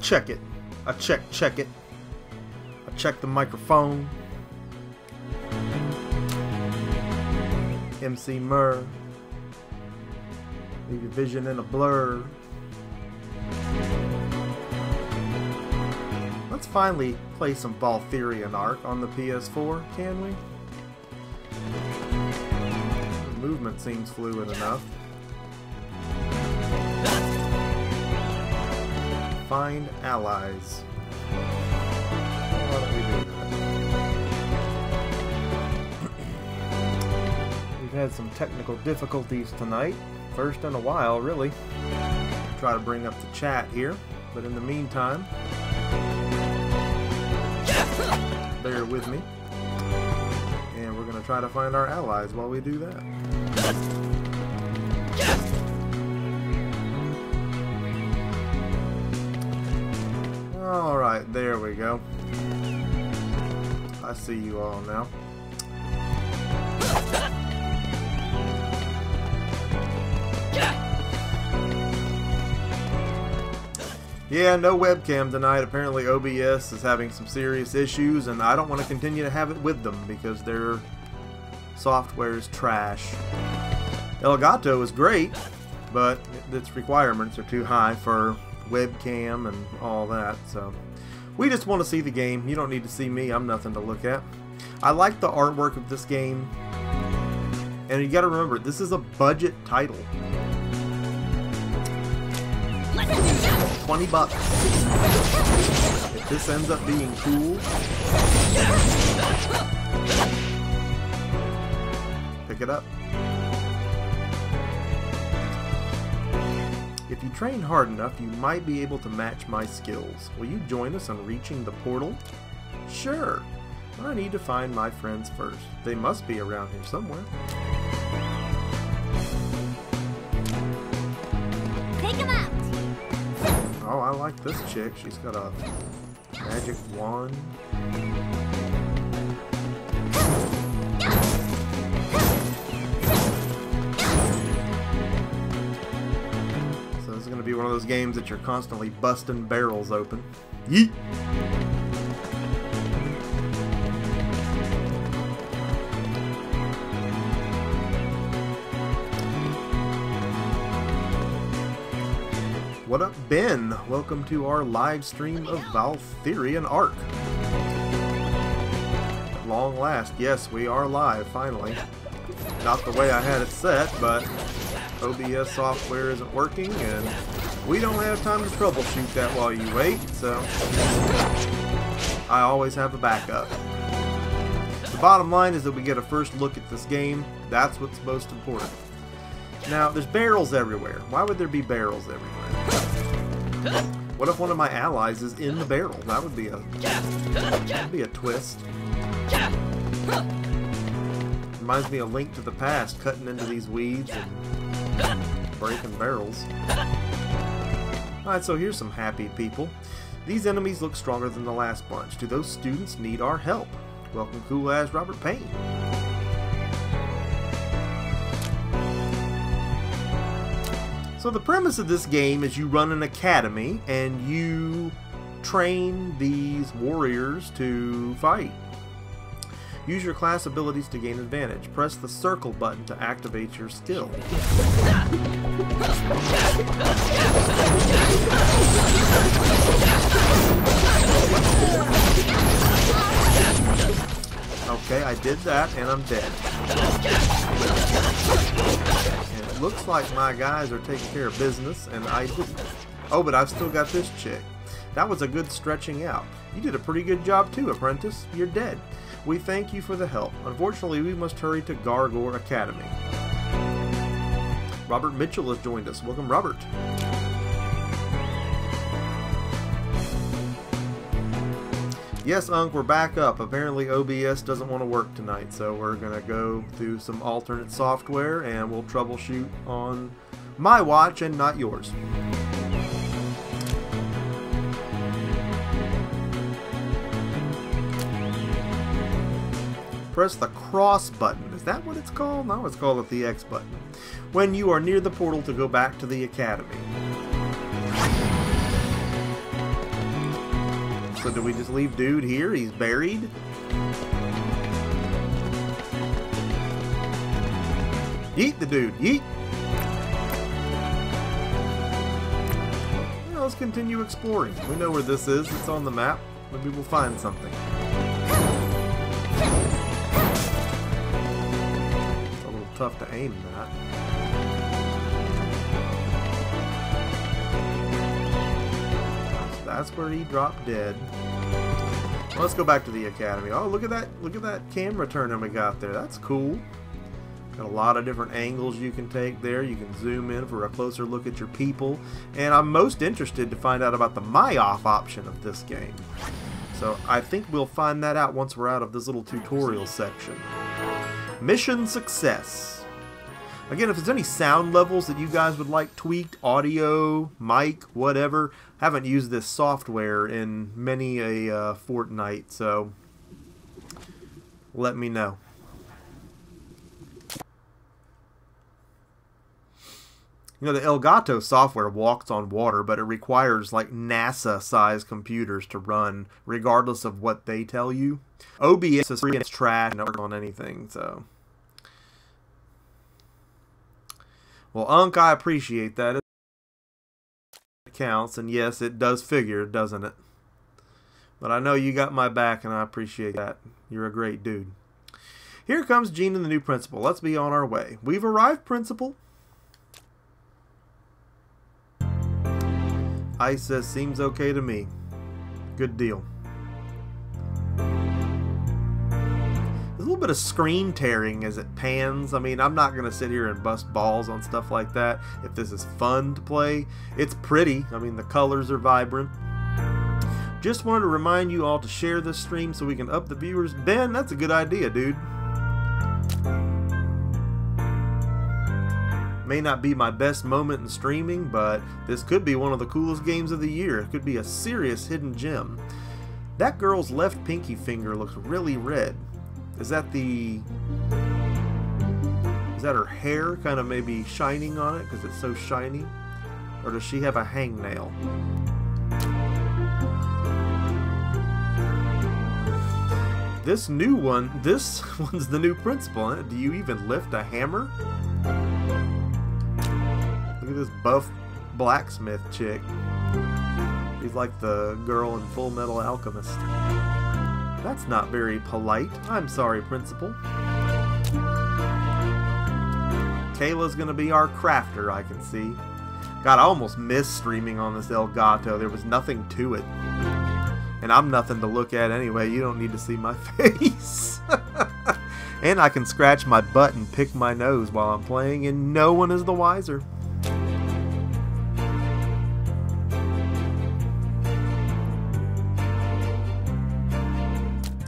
check it. I check it. I check the microphone. Emceemur. Leave your vision in a blur. Let's finally play some Valthirian Arc on the PS4, can we? The movement seems fluid enough. Find allies. Why don't we do that? We've had some technical difficulties tonight. First in a while, really. Try to bring up the chat here, but in the meantime, bear with me. And we're going to try to find our allies while we do that. Alright, there we go. I see you all now. Yeah, no webcam tonight. Apparently OBS is having some serious issues, and I don't want to continue to have it with them because their software is trash. Elgato is great, but its requirements are too high for webcam and all that, so we just want to see the game. You don't need to see me. I'm nothing to look at. I like the artwork of this game, and you got to remember, this is a budget title. $20. If this ends up being cool, pick it up. If you train hard enough, you might be able to match my skills. Will you join us on reaching the portal? Sure. I need to find my friends first. They must be around here somewhere. Take him out. Oh, I like this chick. She's got a magic wand. So this is going to be one of those games that you're constantly busting barrels open. Yeet! What up, Ben? Welcome to our live stream of Valthirian Arc. At long last, yes, we are live, finally. Not the way I had it set, but OBS software isn't working, and we don't have time to troubleshoot that while you wait, so I always have a backup. The bottom line is that we get a first look at this game. That's what's most important. Now, there's barrels everywhere. Why would there be barrels everywhere? What if one of my allies is in the barrel? That would be a twist. Reminds me of Link to the Past, cutting into these weeds and breaking barrels. Alright, so here's some happy people. These enemies look stronger than the last bunch. Do those students need our help? Welcome, cool as Robert Payne. So the premise of this game is you run an academy and you train these warriors to fight. Use your class abilities to gain advantage. Press the circle button to activate your skill. Okay, I did that and I'm dead. Looks like my guys are taking care of business, and I didn't. Oh, but I've still got this chick. That was a good stretching out. You did a pretty good job too, apprentice. You're dead. We thank you for the help. Unfortunately, we must hurry to Gargor Academy. Robert Mitchell has joined us. Welcome, Robert. Yes, Unc, we're back up. Apparently OBS doesn't want to work tonight, so we're going to go through some alternate software and we'll troubleshoot on my watch and not yours. Press the cross button. Is that what it's called? No, let's call it the X button. When you are near the portal to go back to the academy. So do we just leave dude here? He's buried? Yeet the dude, yeet! Well, let's continue exploring. We know where this is, it's on the map. Maybe we'll find something. It's a little tough to aim that. So that's where he dropped dead. Well, let's go back to the academy. Oh, look at that camera turning we got there. That's cool. Got a lot of different angles you can take there. You can zoom in for a closer look at your people. And I'm most interested to find out about the My Off option of this game. So I think we'll find that out once we're out of this little tutorial section. Mission success. Again, if there's any sound levels that you guys would like tweaked, audio, mic, whatever, haven't used this software in many a fortnight, so let me know. You know, the Elgato software walks on water, but it requires like NASA-sized computers to run, regardless of what they tell you. OBS is free and it's trash and don't work on anything, so. Well, Unc, I appreciate that. It counts, and yes, it does figure, doesn't it? But I know you got my back, and I appreciate that. You're a great dude. Here comes Gene and the new principal. Let's be on our way. We've arrived, principal. Ice says, seems okay to me. Good deal. There's a little bit of screen tearing as it pans. I mean, I'm not going to sit here and bust balls on stuff like that. If this is fun to play, it's pretty. I mean, the colors are vibrant. Just wanted to remind you all to share this stream so we can up the viewers. Ben, that's a good idea, dude. May not be my best moment in streaming, but this could be one of the coolest games of the year. It could be a serious hidden gem. That girl's left pinky finger looks really red. Is that her hair kind of maybe shining on it because it's so shiny? Or does she have a hangnail? This one's the new principal. Do you even lift a hammer? Look at this buff blacksmith chick. She's like the girl in Full Metal Alchemist. That's not very polite. I'm sorry, principal. Kayla's gonna be our crafter, I can see. God, I almost missed streaming on this Elgato. There was nothing to it. And I'm nothing to look at anyway. You don't need to see my face. And I can scratch my butt and pick my nose while I'm playing, and no one is the wiser.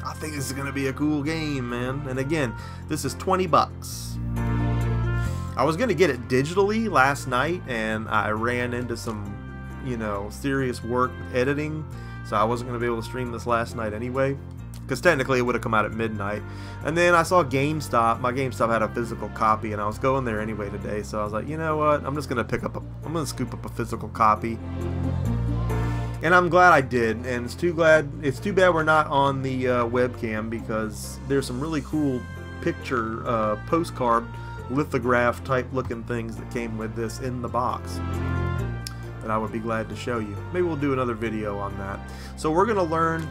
I think this is going to be a cool game, man. And again, this is 20 bucks. I was going to get it digitally last night, and I ran into some, you know, serious work editing. So I wasn't going to be able to stream this last night anyway, because technically it would have come out at midnight. And then I saw GameStop. My GameStop had a physical copy, and I was going there anyway today. So I was like, you know what? I'm just going to I'm going to scoop up a physical copy. And I'm glad I did. And it's too bad we're not on the webcam, because there's some really cool picture postcard lithograph type looking things that came with this in the box that I would be glad to show you. Maybe we'll do another video on that. So we're going to learn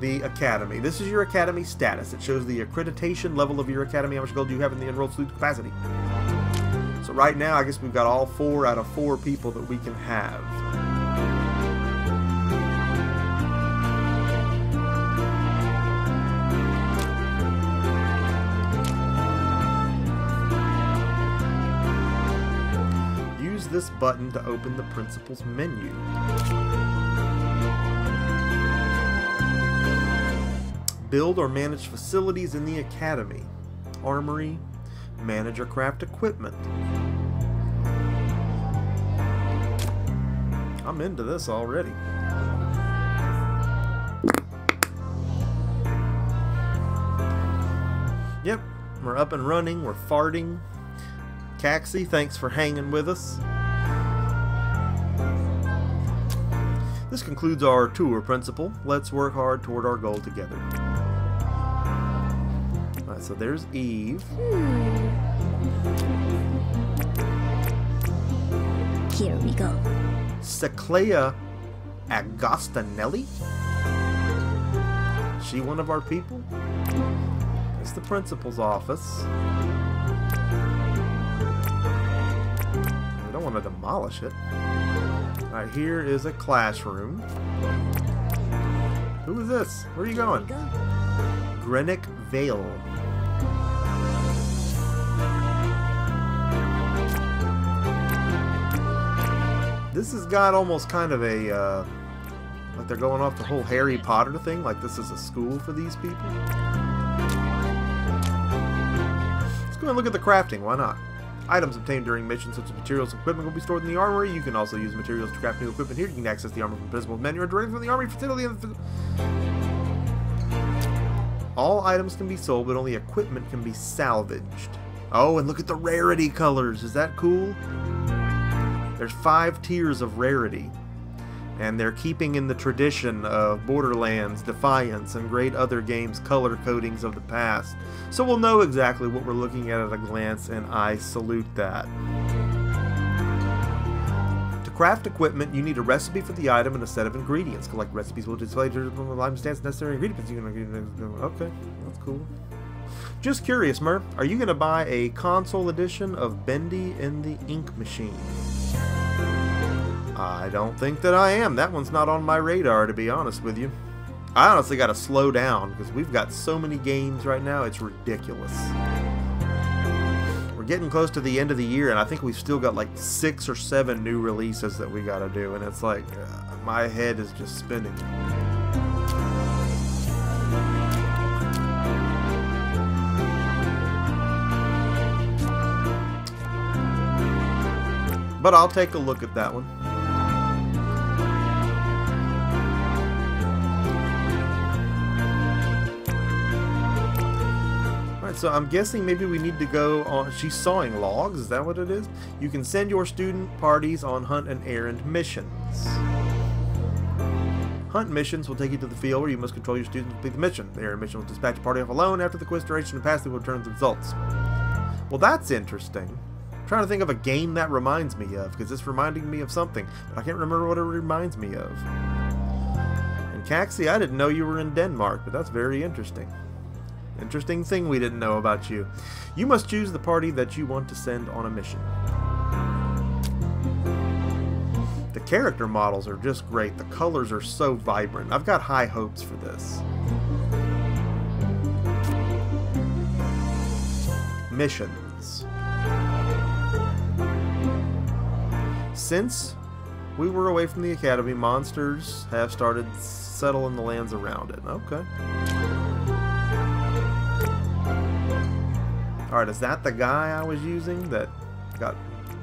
the academy. This is your academy status. It shows the accreditation level of your academy, how much gold you have in the enrolled student capacity. So right now, I guess we've got all 4 out of 4 people that we can have. This button to open the principal's menu. Build or manage facilities in the academy. Armory. Manage or craft equipment. I'm into this already. Yep, we're up and running. We're farting. Caxi, thanks for hanging with us. This concludes our tour, Principal. Let's work hard toward our goal together. Alright, so there's Eve. Here we go. Seclea Agostinelli? She one of our people? It's the principal's office. We don't want to demolish it. Alright, here is a classroom. Who is this? Where are you going? Greenwich Vale. This has got almost kind of a, like they're going off the whole Harry Potter thing, like this is a school for these people. Let's go and look at the crafting, why not? Items obtained during missions such as materials and equipment will be stored in the armory. You can also use materials to craft new equipment here. You can access the armor from the principal's menu or directly from the armory facility. All items can be sold, but only equipment can be salvaged. Oh, and look at the rarity colors. Is that cool? There's 5 tiers of rarity, and they're keeping in the tradition of Borderlands, Defiance, and great other games' color codings of the past. So we'll know exactly what we're looking at a glance, and I salute that. To craft equipment, you need a recipe for the item and a set of ingredients. Collect recipes will display the items, stats, necessary ingredients. Okay, that's cool. Just curious, Mur, are you going to buy a console edition of Bendy and the Ink Machine? I don't think that I am. That one's not on my radar, to be honest with you. I honestly got to slow down because we've got so many games right now, it's ridiculous. We're getting close to the end of the year, and I think we've still got like 6 or 7 new releases that we got to do, and it's like, my head is just spinning. But I'll take a look at that one. Alright, so I'm guessing maybe we need to go on... She's sawing logs, is that what it is? You can send your student parties on hunt and errand missions. Hunt missions will take you to the field where you must control your students to complete the mission. The errand mission will dispatch a party off alone. After the quiz duration has passed, they will return the results. Well, that's interesting. I'm trying to think of a game that reminds me of, because it's reminding me of something, but I can't remember what it reminds me of. And Caxi, I didn't know you were in Denmark, but that's very interesting. Interesting thing we didn't know about you. You must choose the party that you want to send on a mission. The character models are just great. The colors are so vibrant. I've got high hopes for this. Missions. Since we were away from the academy, monsters have started settling the lands around it. Okay. Alright, is that the guy I was using that got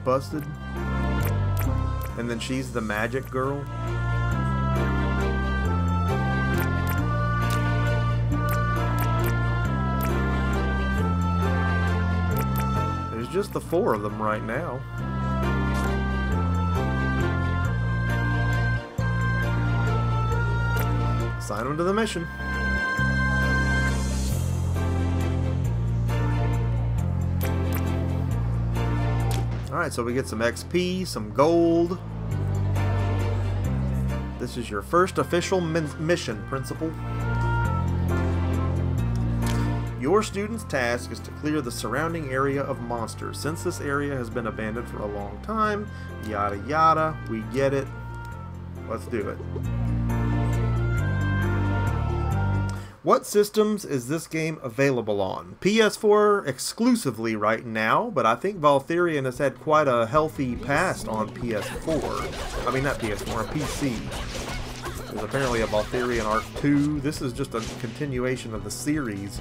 busted? And then she's the magic girl? There's just the 4 of them right now. Sign them to the mission. Alright, so we get some XP, some gold. This is your first official mission, Principal. Your student's task is to clear the surrounding area of monsters. Since this area has been abandoned for a long time, yada yada, we get it. Let's do it. What systems is this game available on? PS4 exclusively right now, but I think Valthirian has had quite a healthy past on PS4. I mean, not PS4, on PC. There's apparently a Valthirian Arc 2. This is just a continuation of the series,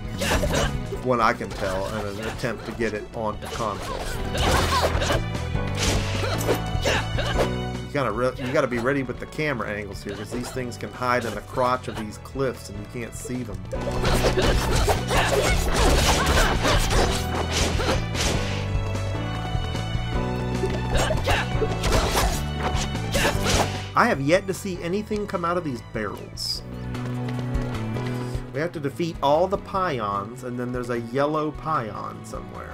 one I can tell, and an attempt to get it on console. You gotta be ready with the camera angles here, because these things can hide in the crotch of these cliffs and you can't see them. I have yet to see anything come out of these barrels. We have to defeat all the pions, and then there's a yellow pion somewhere.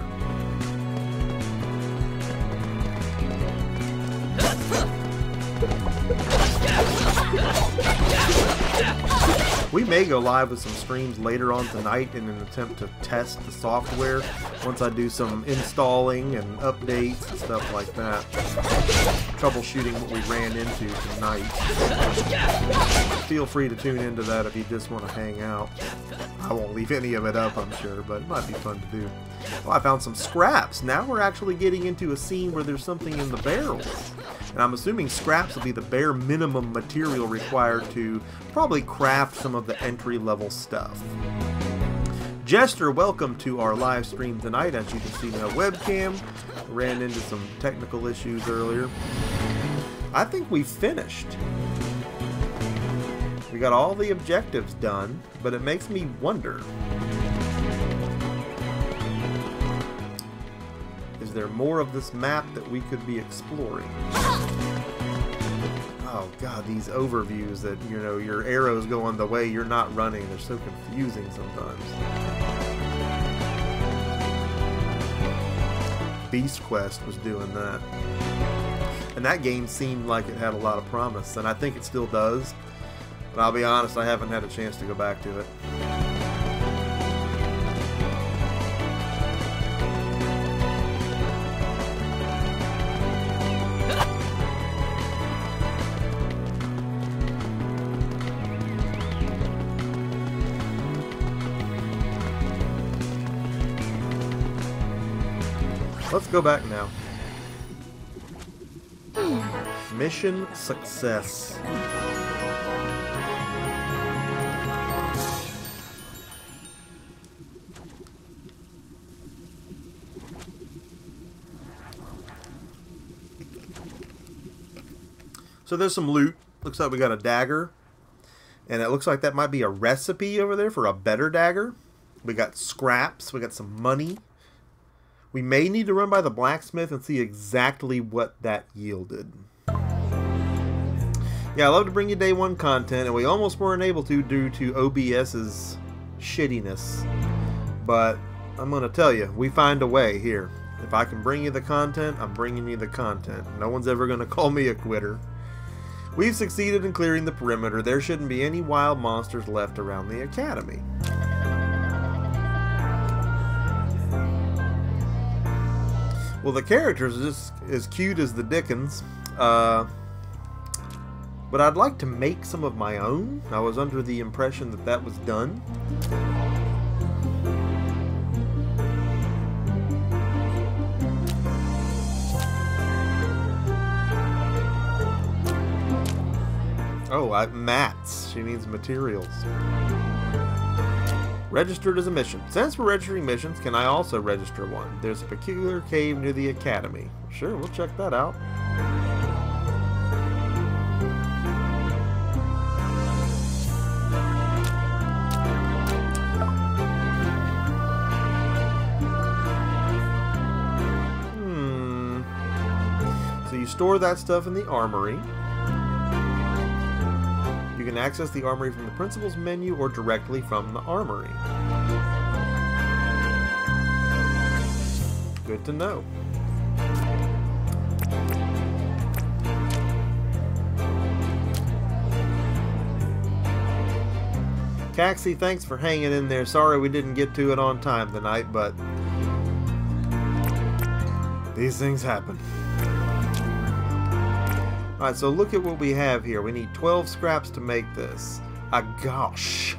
We may go live with some streams later on tonight in an attempt to test the software once I do some installing and updates and stuff like that. Troubleshooting what we ran into tonight. Feel free to tune into that if you just want to hang out. I won't leave any of it up, I'm sure, but it might be fun to do. Well, I found some scraps. Now we're actually getting into a scene where there's something in the barrels. And I'm assuming scraps will be the bare minimum material required to probably craft some of the entry-level stuff. Jester, welcome to our live stream tonight. As you can see, no webcam. Ran into some technical issues earlier. I think we finished. We got all the objectives done, but it makes me wonder. Is there more of this map that we could be exploring? Oh god, these overviews that, you know, your arrows going the way you're not running, they're so confusing sometimes. Beast Quest was doing that. And that game seemed like it had a lot of promise, and I think it still does. But I'll be honest, I haven't had a chance to go back to it. Let's go back now. Mission success. So there's some loot. Looks like we got a dagger. And it looks like that might be a recipe over there for a better dagger. We got scraps. We got some money. We may need to run by the blacksmith and see exactly what that yielded. Yeah, I love to bring you day one content, and we almost weren't able to due to OBS's shittiness. But I'm going to tell you, we find a way here. If I can bring you the content, I'm bringing you the content. No one's ever going to call me a quitter. We've succeeded in clearing the perimeter. There shouldn't be any wild monsters left around the academy. Well, the characters are just as cute as the Dickens, but I'd like to make some of my own. I was under the impression that that was done. Oh, mats. She needs materials. Registered as a mission. Since we're registering missions, can I also register one? There's a peculiar cave near the academy. Sure, we'll check that out. So you store that stuff in the armory. You can access the armory from the principal's menu or directly from the armory. Good to know. Caxie, thanks for hanging in there. Sorry we didn't get to it on time tonight, but these things happen. Alright, so look at what we have here. We need 12 scraps to make this. Ah, gosh.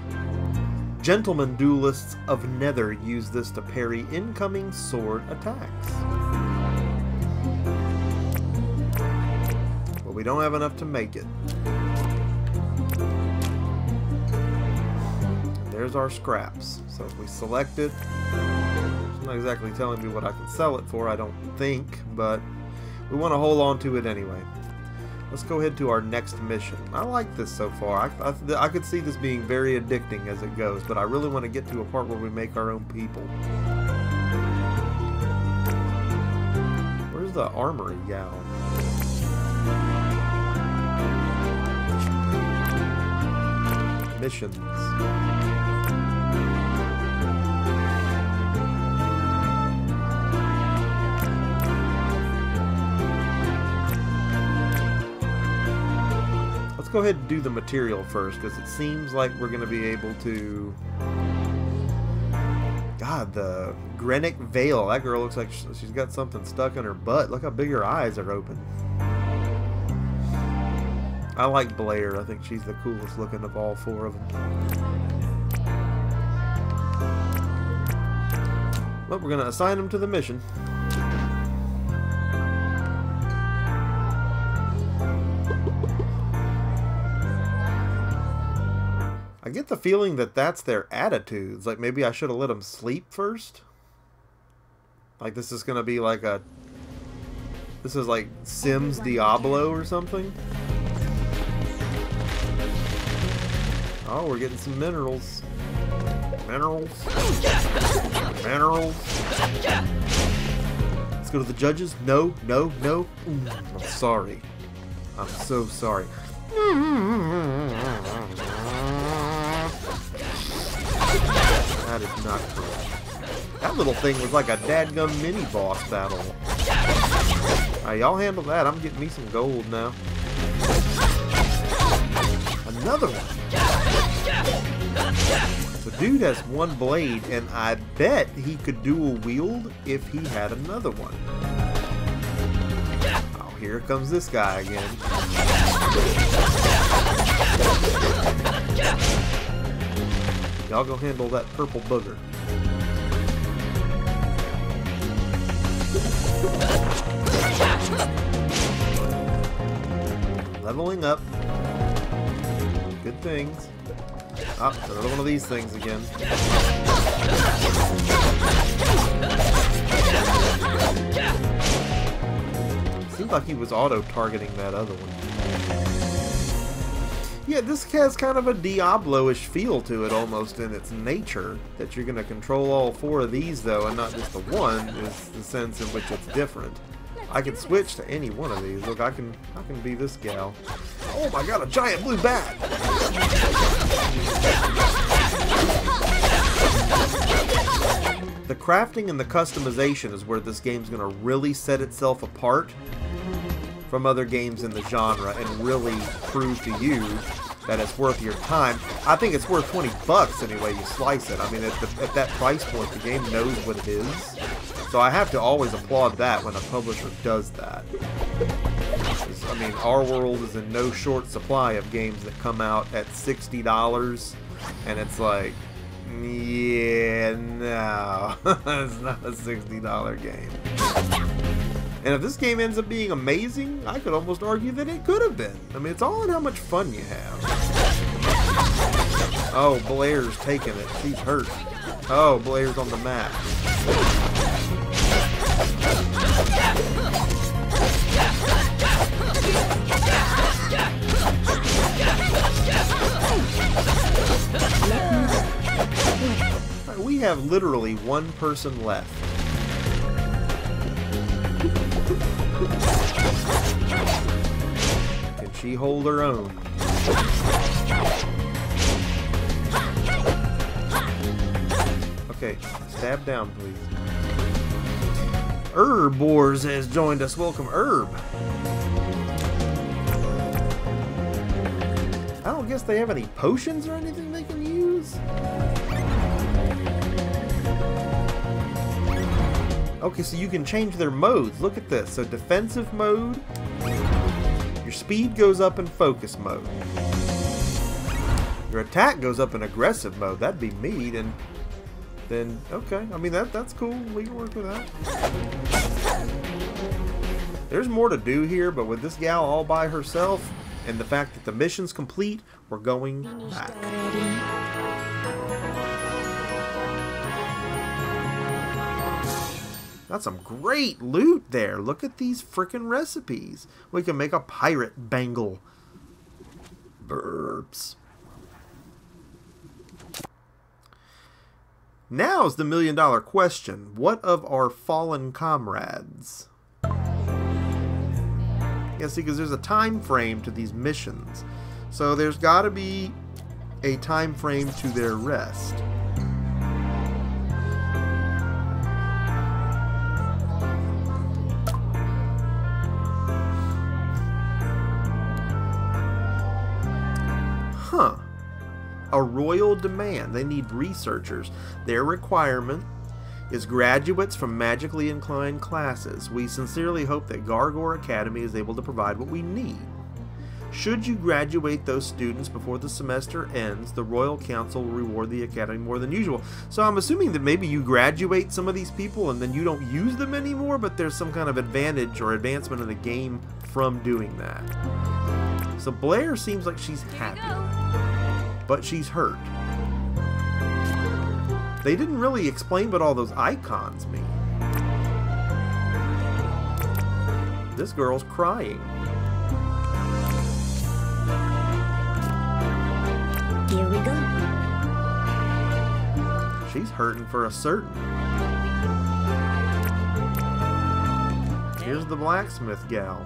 Gentlemen duelists of Nether use this to parry incoming sword attacks. But we don't have enough to make it. There's our scraps. So if we select it, it's not exactly telling me what I can sell it for, I don't think, but we want to hold on to it anyway. Let's go ahead to our next mission. I like this so far. I could see this being very addicting as it goes, but I really want to get to a part where we make our own people. Where's the armory gal? missions. Let's go ahead and do the material first, because it seems like we're going to be able to... God, the Grenic Veil. That girl looks like she's got something stuck in her butt. Look how big her eyes are open. I like Blair. I think she's the coolest looking of all four of them. Well, we're going to assign them to the mission. I get the feeling that that's their attitudes. Like, maybe I should have let them sleep first. Like, this is going to be like a... This is like Sims Diablo or something. Oh, we're getting some minerals. Minerals. Minerals. Let's go to the judges. No, no, no. I'm sorry. I'm so sorry. That is not correct. That little thing was like a dadgum mini-boss battle. Alright, y'all handle that. I'm getting me some gold now. Another one. So dude has one blade, and I bet he could dual wield if he had another one. Oh, here comes this guy again. Y'all go handle that purple booger. Leveling up. Good things. Ah, another one of these things again. Seems like he was auto-targeting that other one. Yeah, this has kind of a Diablo-ish feel to it almost in its nature. That you're going to control all four of these though, and not just the one, is the sense in which it's different. I can switch to any one of these. Look, I can be this gal. Oh my god, a giant blue bat! The crafting and the customization is where this game's going to really set itself apart from other games in the genre and really prove to you that it's worth your time. I think it's worth 20 bucks any way you slice it. I mean, at that price point, the game knows what it is. So I have to always applaud that when a publisher does that. I mean, our world is in no short supply of games that come out at $60, and it's like, yeah, no, it's not a $60 game. And if this game ends up being amazing, I could almost argue that it could have been. I mean, it's all in how much fun you have. Oh, Blair's taking it. She's hurt. Oh, Blair's on the map. We have literally one person left. Can she hold her own? Okay, stab down, please. Herb Wars has joined us. Welcome, Herb. I don't guess they have any potions or anything they can use. Okay, so you can change their modes. Look at this. So defensive mode, your speed goes up in focus mode. Your attack goes up in aggressive mode. That'd be me. And then, okay. I mean, that's cool. We can work with that. There's more to do here, but with this gal all by herself, and the fact that the mission's complete, we're going back. That's some great loot there. Look at these frickin' recipes. We can make a pirate bangle. Burps. Now's the million-dollar question. What of our fallen comrades? Yeah, see, because there's a time frame to these missions. So there's got to be a time frame to their rest. Huh. A royal demand. They need researchers. Their requirement is graduates from magically inclined classes. We sincerely hope that Gargor Academy is able to provide what we need. Should you graduate those students before the semester ends, the Royal Council will reward the Academy more than usual. So I'm assuming that maybe you graduate some of these people and then you don't use them anymore, but there's some kind of advantage or advancement in the game from doing that. So Blair seems like she's happy, but she's hurt. They didn't really explain what all those icons mean. This girl's crying. Here we go. She's hurting for a certain. Here's the blacksmith gal.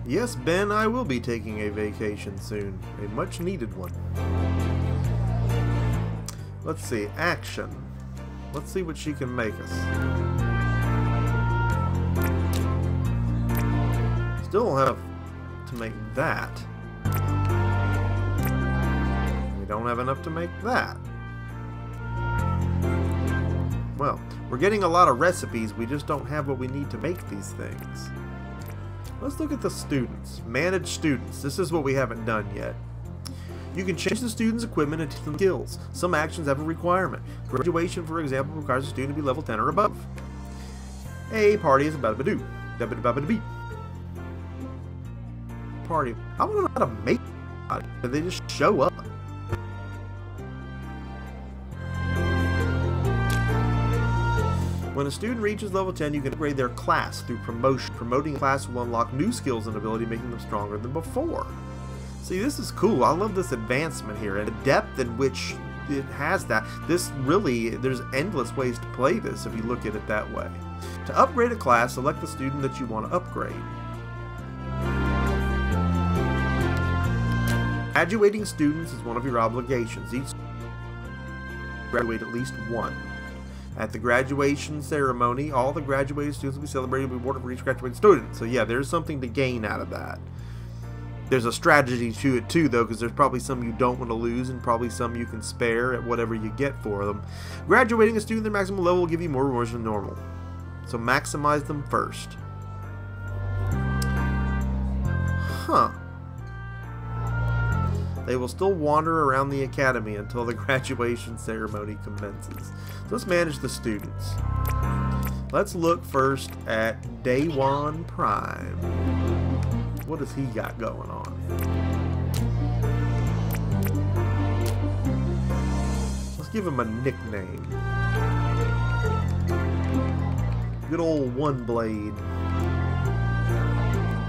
Yes, Ben, I will be taking a vacation soon. A much needed one. Let's see. Action. Let's see what she can make us. Still don't have to make that. We don't have enough to make that. Well, we're getting a lot of recipes. We just don't have what we need to make these things. Let's look at the students. Manage students. This is what we haven't done yet. You can change the student's equipment and teach them skills. Some actions have a requirement. Graduation, for example, requires a student to be level 10 or above. A party is about to do. Party. I want to know how to make it. They just show up. When a student reaches level 10, you can upgrade their class through promotion. Promoting a class will unlock new skills and ability, making them stronger than before. See, this is cool. I love this advancement here and the depth in which it has that. This really, there's endless ways to play this if you look at it that way. To upgrade a class, select the student that you want to upgrade. Graduating students is one of your obligations. Each graduate at least one. At the graduation ceremony, all the graduated students will be celebrated and rewarded for each graduated student. So yeah, there's something to gain out of that. There's a strategy to it too, though, because there's probably some you don't want to lose and probably some you can spare at whatever you get for them. Graduating a student at their maximum level will give you more rewards than normal. So maximize them first. Huh. They will still wander around the academy until the graduation ceremony commences. So let's manage the students. Let's look first at Daywan Prime. What has he got going on? Let's give him a nickname. Good old One Blade.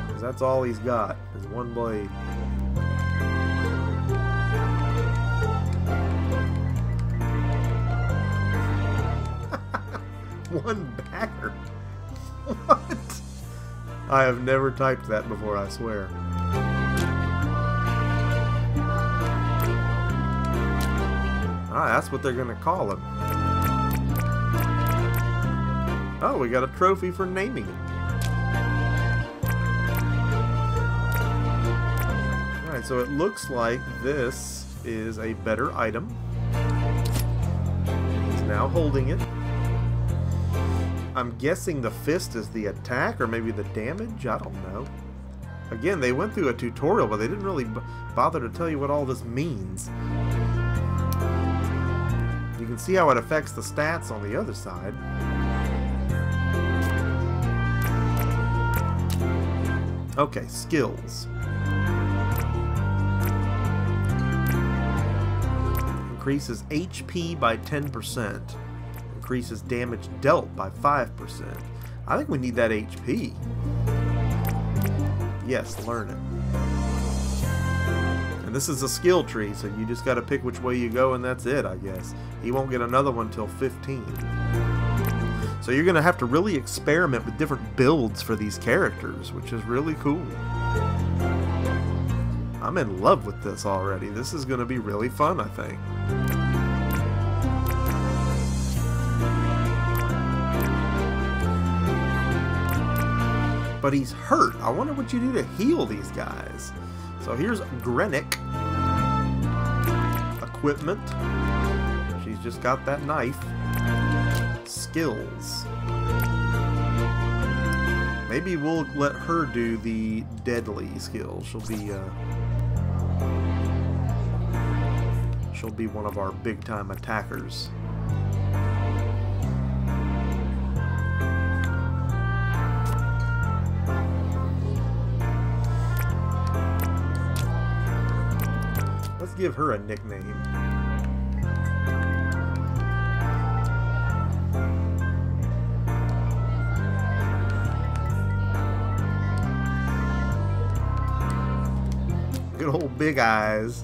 'Cause that's all he's got, is one blade. One backer. What? I have never typed that before, I swear. Alright, that's what they're gonna call him. Oh, we got a trophy for naming him. Alright, so it looks like this is a better item. He's now holding it. I'm guessing the fist is the attack or maybe the damage? I don't know. Again, they went through a tutorial, but they didn't really bother to tell you what all this means. You can see how it affects the stats on the other side. Okay, skills. Increases HP by 10%. Increases damage dealt by 5%. I think we need that HP. Yes, learn it. And this is a skill tree, so you just got to pick which way you go and that's it, I guess. He won't get another one till 15. So you're going to have to really experiment with different builds for these characters, which is really cool. I'm in love with this already. This is going to be really fun, I think. But he's hurt. I wonder what you do to heal these guys. So here's Grenick. Equipment. She's just got that knife. Skills. Maybe we'll let her do the deadly skill. She'll be one of our big time attackers. Let's give her a nickname. Good old Big Eyes.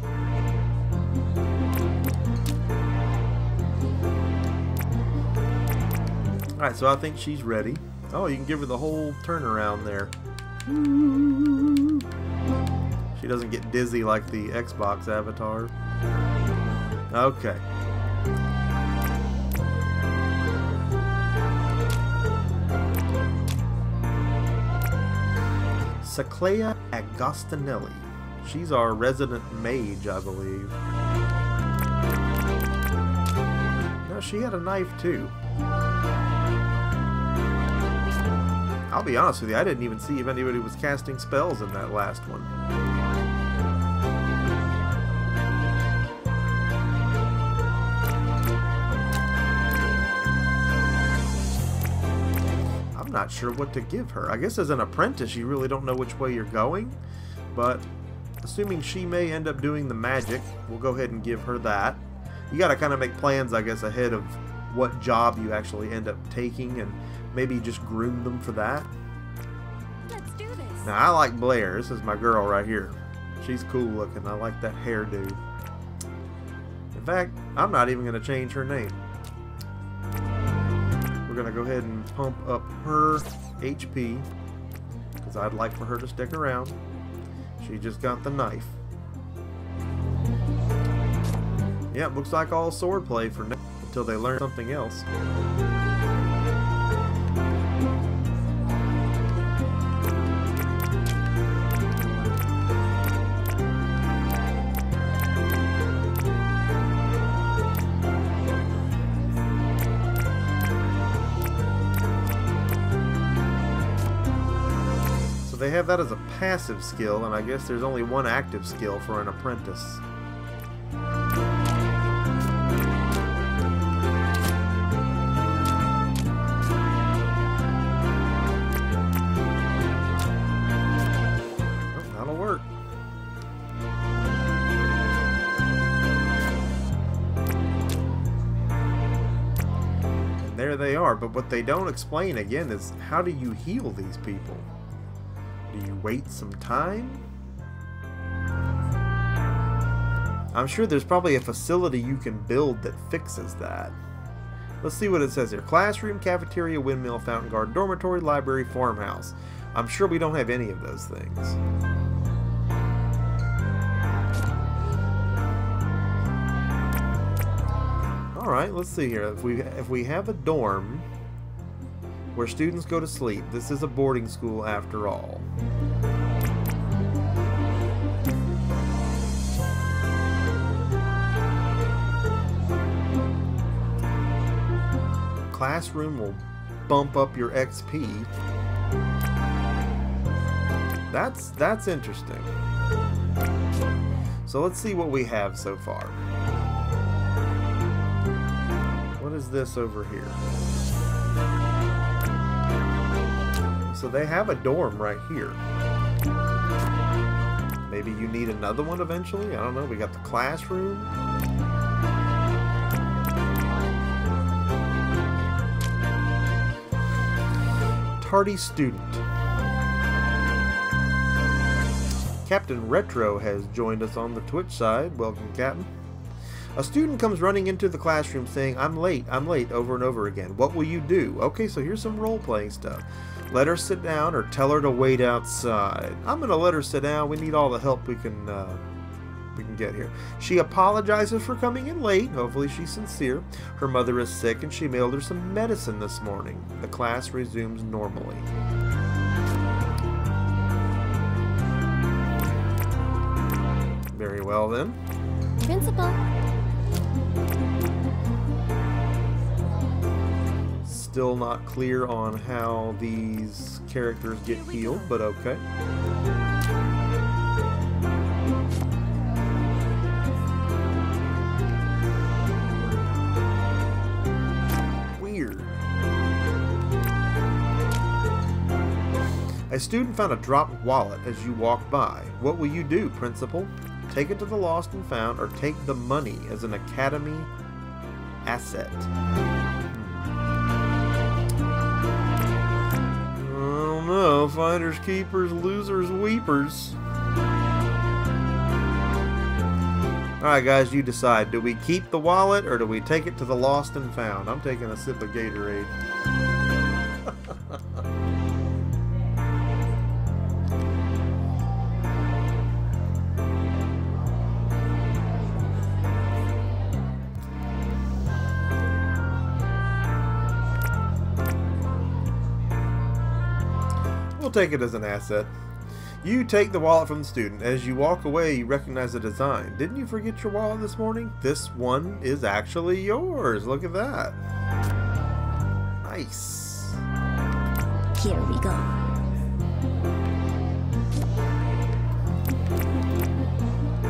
Alright, so I think she's ready. Oh, you can give her the whole turnaround there. She doesn't get dizzy like the Xbox avatar. Okay. Saclea Agostinelli. She's our resident mage, I believe. No, she had a knife too. I'll be honest with you, I didn't even see if anybody was casting spells in that last one. I'm not sure what to give her. I guess as an apprentice you really don't know which way you're going, but assuming she may end up doing the magic, we'll go ahead and give her that. You gotta kind of make plans, I guess, ahead of what job you actually end up taking, and maybe just groom them for that. Let's do this. Now, I like Blair. This is my girl right here. She's cool looking. I like that hairdo. In fact, I'm not even going to change her name. We're going to go ahead and pump up her HP, because I'd like for her to stick around. She just got the knife. Yeah, looks like all swordplay for now, until they learn something else. So they have that as a passive skill, and I guess there's only one active skill for an apprentice. There they are, but what they don't explain again is how do you heal these people? Do you wait some time? I'm sure there's probably a facility you can build that fixes that. Let's see what it says here. Classroom, cafeteria, windmill, fountain garden, dormitory, library, farmhouse. I'm sure we don't have any of those things. Alright, let's see here. If we have a dorm where students go to sleep, this is a boarding school after all. Classroom will bump up your XP. That's interesting. So let's see what we have so far. What is this over here? So they have a dorm right here. Maybe you need another one eventually? I don't know. We got the classroom. Tardy student. Captain Retro has joined us on the Twitch side. Welcome, Captain. A student comes running into the classroom saying, I'm late, over and over again. What will you do? Okay, so here's some role-playing stuff. Let her sit down or tell her to wait outside. I'm going to let her sit down. We need all the help we can get here. She apologizes for coming in late. Hopefully she's sincere. Her mother is sick and she mailed her some medicine this morning. The class resumes normally. Very well then. Principal. Still not clear on how these characters get healed, but okay. Weird. A student found a dropped wallet as you walk by. What will you do, Principal? Take it to the lost and found, or take the money as an academy asset. No, finders keepers, losers weepers. Alright guys, you decide. Do we keep the wallet or do we take it to the lost and found? I'm taking a sip of Gatorade. We'll take it as an asset. You take the wallet from the student. As you walk away, you recognize the design. Didn't you forget your wallet this morning? This one is actually yours. Look at that. Nice. Here we go.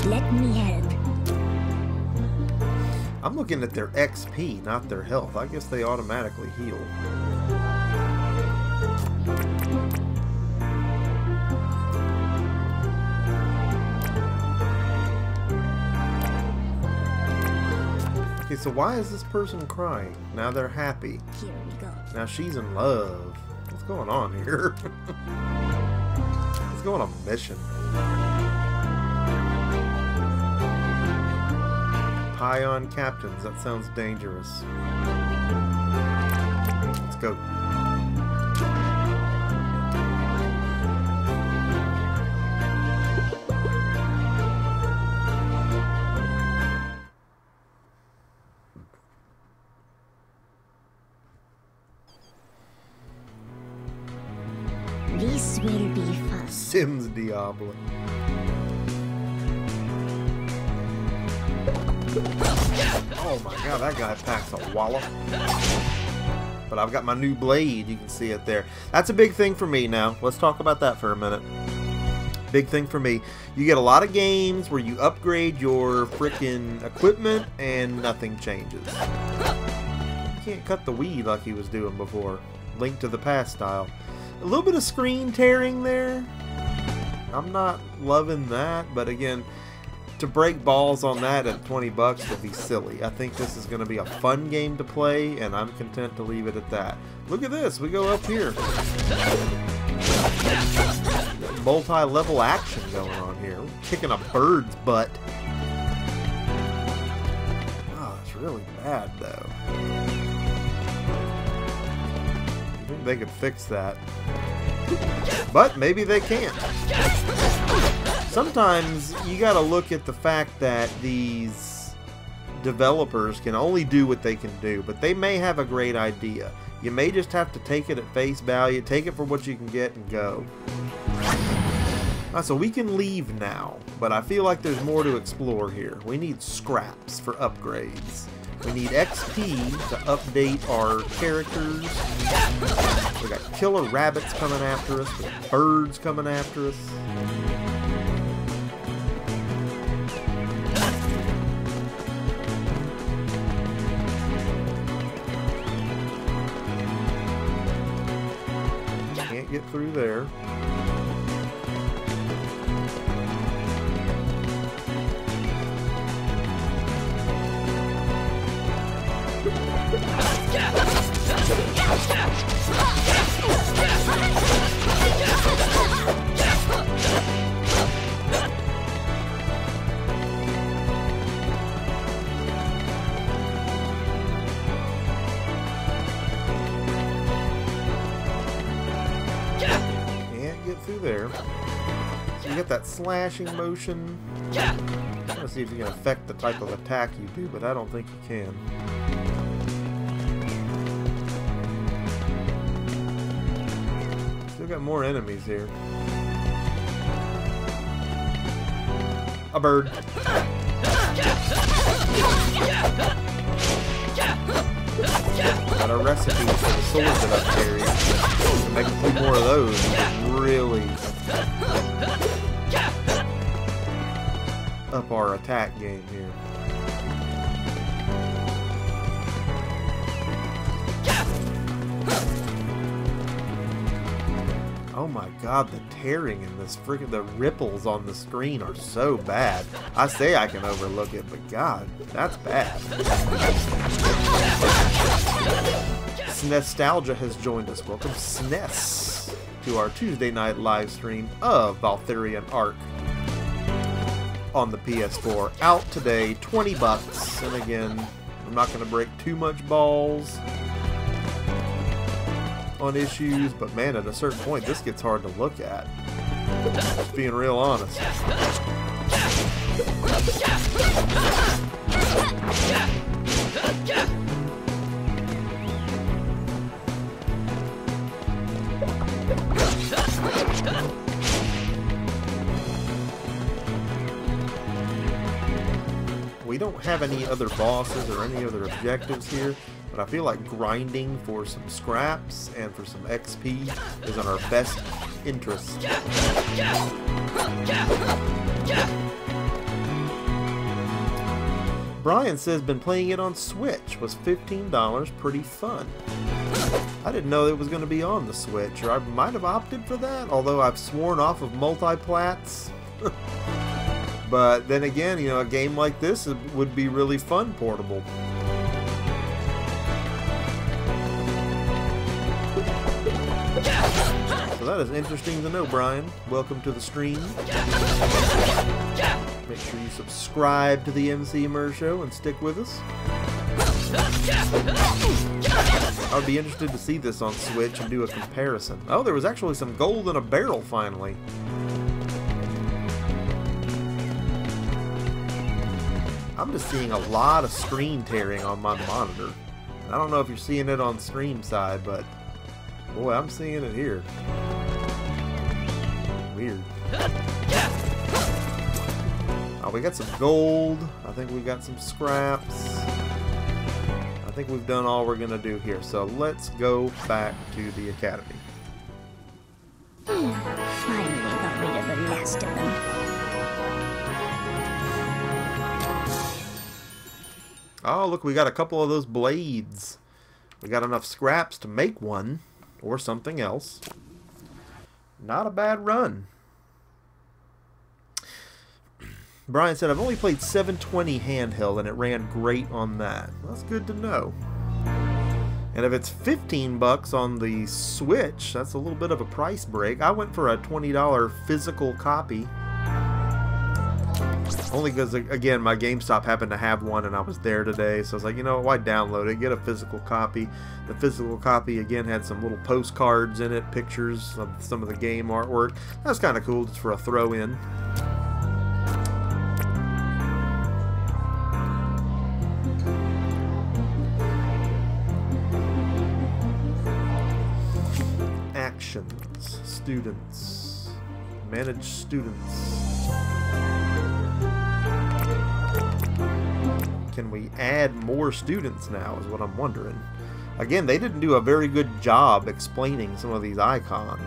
Let me help. I'm looking at their XP, not their health. I guess they automatically heal. Okay, so why is this person crying? Now they're happy. Here we go. Now she's in love. What's going on here? Let's go on a mission. Pion captains. That sounds dangerous. Let's go. This will be fun. Sims Diablo. Oh my god, that guy packs a wallop. But I've got my new blade, you can see it there. That's a big thing for me now. Let's talk about that for a minute. Big thing for me. You get a lot of games where you upgrade your frickin' equipment and nothing changes. You can't cut the weed like he was doing before. Link to the Past style. A little bit of screen tearing there. I'm not loving that, but again, to break balls on that at 20 bucks would be silly. I think this is going to be a fun game to play, and I'm content to leave it at that. Look at this. We go up here. Multi-level action going on here. We're kicking a bird's butt. Oh, it's really bad, though. I think they could fix that. But maybe they can't. Sometimes you gotta look at the fact that these developers can only do what they can do, but they may have a great idea. You may just have to take it at face value, take it for what you can get, and go. So we can leave now, but I feel like there's more to explore here. We need scraps for upgrades. We need XP to update our characters. We got killer rabbits coming after us. We got birds coming after us. Can't get through there. get through there. So you get that slashing motion. I'm trying to see if you can affect the type of attack you do, but I don't think you can. Still got more enemies here. A bird. Got a recipe for the sword that I've carried. To make a few more of those. Really up our attack game here. Oh my god, the tearing in this friggin' the ripples on the screen are so bad. I say I can overlook it, but god, that's bad. Snestalgia has joined us. Welcome, Snes, to our Tuesday night live stream of Valthirian Arc on the PS4. Out today, 20 bucks. And again, I'm not going to break too much balls on issues, but man, at a certain point, this gets hard to look at. Just being real honest. We don't have any other bosses or any other objectives here, but I feel like grinding for some scraps and for some XP is in our best interest. Brian says been playing it on Switch, was $15, pretty fun. I didn't know it was going to be on the Switch, or I might have opted for that, although I've sworn off of multiplats. But then again, you know, a game like this would be really fun portable. So that is interesting to know, Brian. Welcome to the stream. Make sure you subscribe to the Emceemur show and stick with us. I would be interested to see this on Switch and do a comparison. Oh, there was actually some gold in a barrel finally. I'm just seeing a lot of screen tearing on my monitor. I don't know if you're seeing it on stream side, but boy, I'm seeing it here. Weird. Oh, we got some gold. I think we got some scraps. I think we've done all we're gonna do here. So let's go back to the academy. Finally got rid of the last of them. Oh, look, we got a couple of those blades. We got enough scraps to make one, or something else. Not a bad run. Brian said, I've only played 720 handheld, and it ran great on that. That's good to know. And if it's 15 bucks on the Switch, that's a little bit of a price break. I went for a $20 physical copy. Only because, again, my GameStop happened to have one and I was there today. So I was like, you know, why download it? Get a physical copy. The physical copy, again, had some little postcards in it, pictures of some of the game artwork. That's kind of cool just for a throw-in. Actions. Students. Manage students. Can we add more students now is what I'm wondering. Again, they didn't do a very good job explaining some of these icons.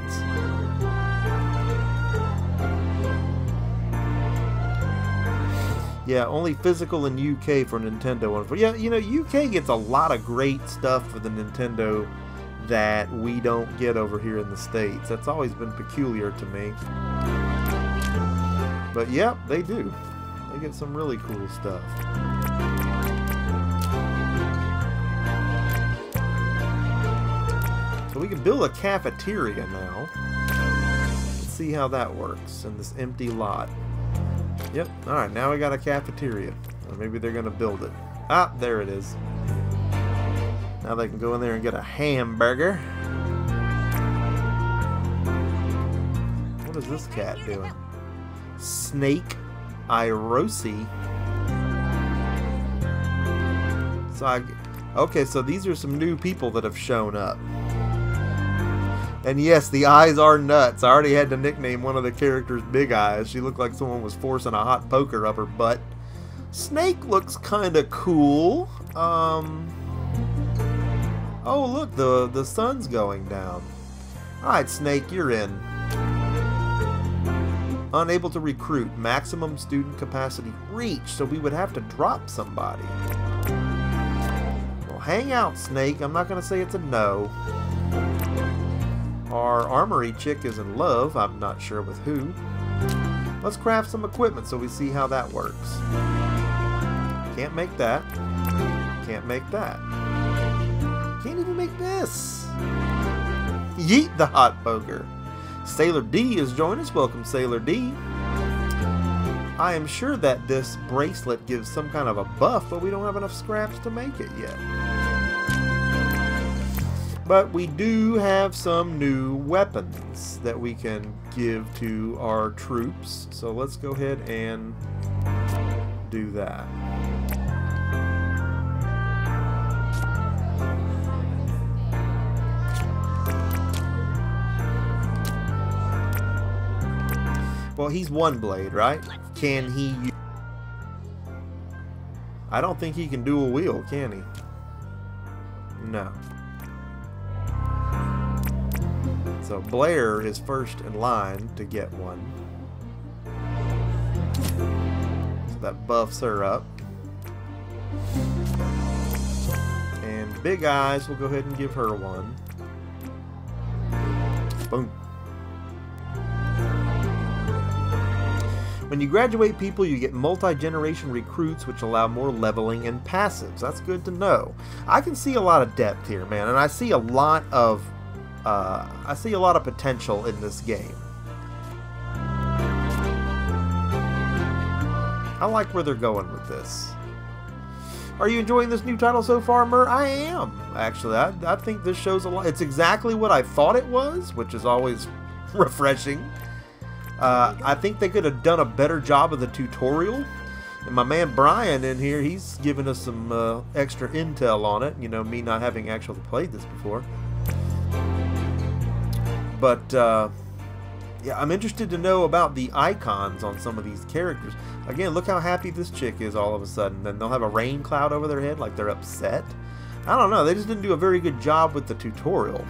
Yeah, only physical in UK for Nintendo. Yeah, you know, UK gets a lot of great stuff for the Nintendo that we don't get over here in the States. That's always been peculiar to me. But yeah, they do. They get some really cool stuff. So we can build a cafeteria now. Let's see how that works in this empty lot. Yep, alright, now we got a cafeteria. Or maybe they're going to build it. Ah, there it is. Now they can go in there and get a hamburger. What is this cat doing? Snake Irosi. So okay, so these are some new people that have shown up. And yes, the eyes are nuts. I already had to nickname one of the characters Big Eyes. She looked like someone was forcing a hot poker up her butt. Snake looks kind of cool. Oh, look, the sun's going down. Alright, Snake, you're in. Unable to recruit. Maximum student capacity reached, so we would have to drop somebody. Well, hang out, Snake. I'm not going to say it's a no. Our armory chick is in love. I'm not sure with who. Let's craft some equipment so we see how that works. Can't make that. Can't make that. Can't even make this. Yeet the hot poker. Sailor D has joined us. Welcome, Sailor D. I am sure that this bracelet gives some kind of a buff, but we don't have enough scraps to make it yet. But we do have some new weapons that we can give to our troops. So let's go ahead and do that. Well, he's one blade, right? Can he use... I don't think he can dual wield, can he? No. So Blair is first in line to get one. So that buffs her up. And Big Eyes, we'll go ahead and give her one. Boom. When you graduate people, you get multi-generation recruits, which allow more leveling and passives. That's good to know. I can see a lot of depth here, man, and I see a lot of potential in this game. I like where they're going with this. Are you enjoying this new title so far, Mur? I am, actually. I think this shows a lot. It's exactly what I thought it was, which is always refreshing. I think they could have done a better job of the tutorial. And my man Brian in here, he's given us some extra intel on it. You know, me not having actually played this before. But, yeah, I'm interested to know about the icons on some of these characters. Again, look how happy this chick is all of a sudden. Then they'll have a rain cloud over their head like they're upset. I don't know. They just didn't do a very good job with the tutorial.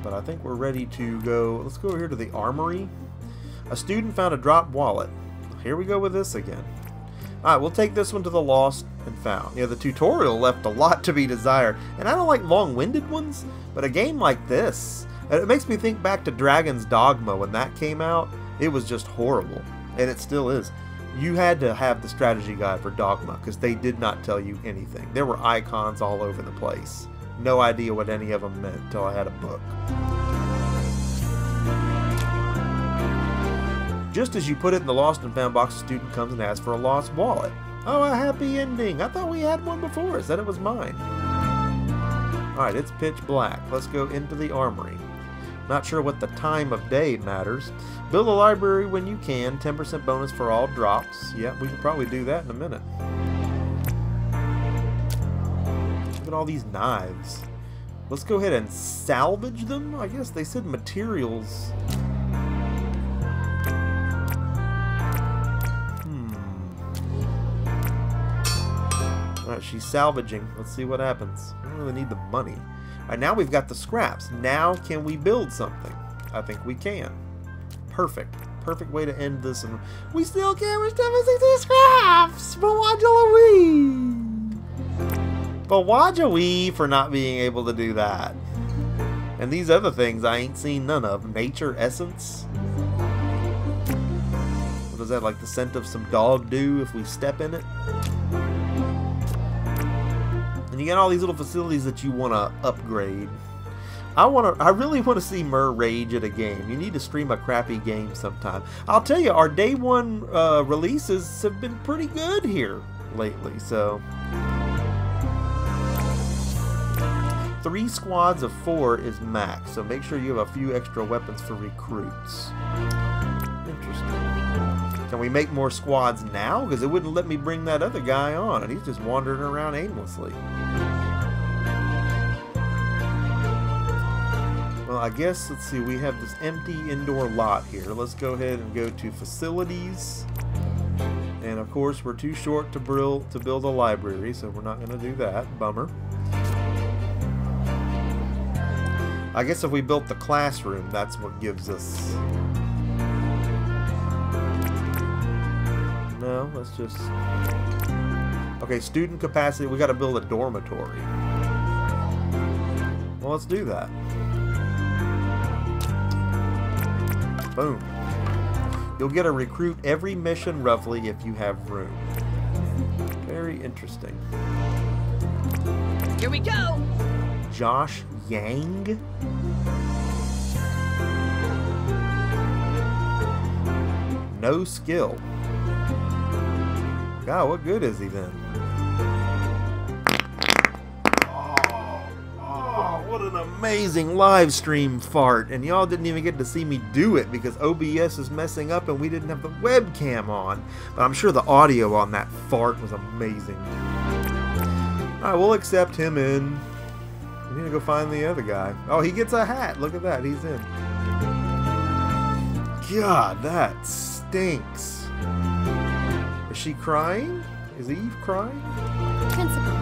I think we're ready to go. Let's go over here to the armory. A student found a dropped wallet. Here we go with this again. Alright, we'll take this one to the lost and found. Yeah, the tutorial left a lot to be desired. And I don't like long-winded ones, but a game like this, it makes me think back to Dragon's Dogma when that came out. It was just horrible. And it still is. You had to have the strategy guide for Dogma because they did not tell you anything. There were icons all over the place. No idea what any of them meant until I had a book. Just as you put it in the lost and found box, a student comes and asks for a lost wallet. Oh, a happy ending. I thought we had one before. It said it was mine. Alright, it's pitch black. Let's go into the armory. Not sure what the time of day matters. Build a library when you can. 10% bonus for all drops. Yeah, we can probably do that in a minute. Look at all these knives. Let's go ahead and salvage them. I guess they said materials. Alright, she's salvaging. Let's see what happens. I don't really need the money. Alright, now we've got the scraps. Now can we build something? I think we can. Perfect. Perfect way to end this. And we still can't reach 760 scraps! Bawajala-wee! Bawajala-wee for not being able to do that. And these other things I ain't seen none of. Nature Essence. What is that, like the scent of some dog do if we step in it? And you got all these little facilities that you want to upgrade. I really want to see Mur rage at a game. You need to stream a crappy game sometime. I'll tell you, our day one releases have been pretty good here lately, so. 3 squads of 4 is max, so make sure you have a few extra weapons for recruits. Interesting. Can we make more squads now? Because it wouldn't let me bring that other guy on, and he's just wandering around aimlessly. Well, I guess, let's see, we have this empty indoor lot here. Let's go ahead and go to facilities. And of course, we're too short to build a library, so we're not going to do that. Bummer. I guess if we built the classroom, that's what gives us... No, let's just... Okay, student capacity, we got to build a dormitory. Well, let's do that. Boom. You'll get a recruit every mission roughly if you have room. Very interesting. Here we go! Josh Yang? No skill. God, what good is he then? Oh, what an amazing live stream fart. And y'all didn't even get to see me do it because OBS is messing up and we didn't have the webcam on. But I'm sure the audio on that fart was amazing. Alright, we'll accept him in. We need to go find the other guy. Oh, he gets a hat. Look at that. He's in. God, that stinks. Is she crying? Is Eve crying? Principal.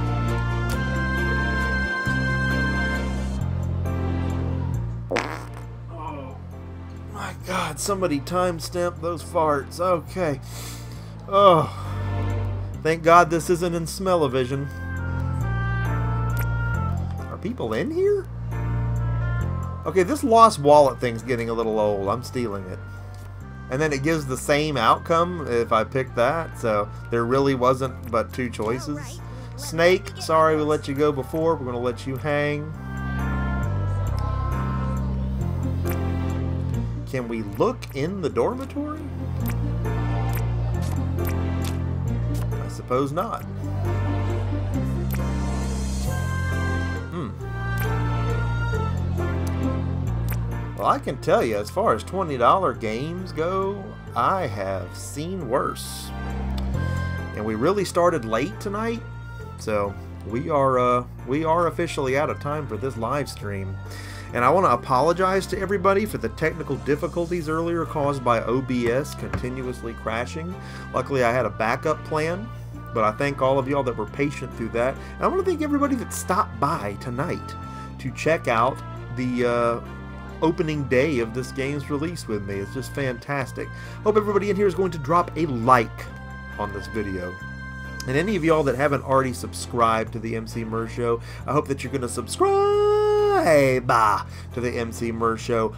Oh my God, somebody timestamp those farts. Okay. Oh. Thank God this isn't in smell-o-vision. Are people in here? Okay, this lost wallet thing's getting a little old. I'm stealing it. And then it gives the same outcome if I pick that, so there really wasn't but 2 choices. Snake, sorry we let you go before. We're going to let you hang. Can we look in the dormitory? I suppose not. Well, I can tell you, as far as $20 games go, I have seen worse. And we really started late tonight, so we are officially out of time for this live stream. And I want to apologize to everybody for the technical difficulties earlier caused by OBS continuously crashing. Luckily, I had a backup plan, but I thank all of y'all that were patient through that. And I want to thank everybody that stopped by tonight to check out the opening day of this game's release with me. It's just fantastic. Hope everybody in here is going to drop a like on this video. And any of y'all that haven't already subscribed to the Emceemur Show, I hope that you're going to subscribe to the Emceemur Show.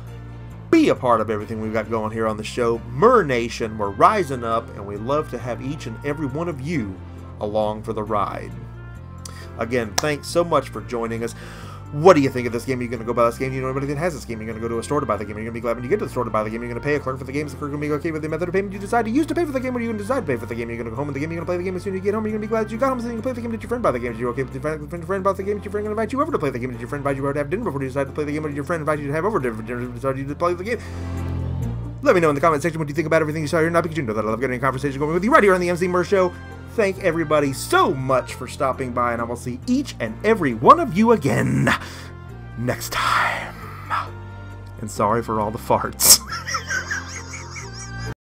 Be a part of everything we've got going here on the show. Mur Nation, we're rising up, and we love to have each and every one of you along for the ride. Again, thanks so much for joining us. What do you think of this game? Are you going to go buy this game? You know anybody that has this game? You're going to go to a store to buy the game. You're going to be glad when you get to the store to buy the game. You're going to pay a clerk for the game. Is the clerk going to be okay with the method of payment you decide to use to pay for the game? Or are you going to decide to pay for the game? You're going to go home with the game. You're going to play the game as soon as you get home. You're going to be glad that you got home so you can play the game. Did your friend buy the game? Did you okay with your friend buy the game? Did your friend going to invite you over to play the game? Did your friend invite you over to have dinner before you decide to play the game? Or did your friend invite you to have over dinner before you decide to play the game? Let me know in the comment section what you think about everything you saw here tonight, because you know that I love getting a conversation going with you right here on the Emceemur Show. Thank everybody so much for stopping by, and I will see each and every one of you again next time. And sorry for all the farts.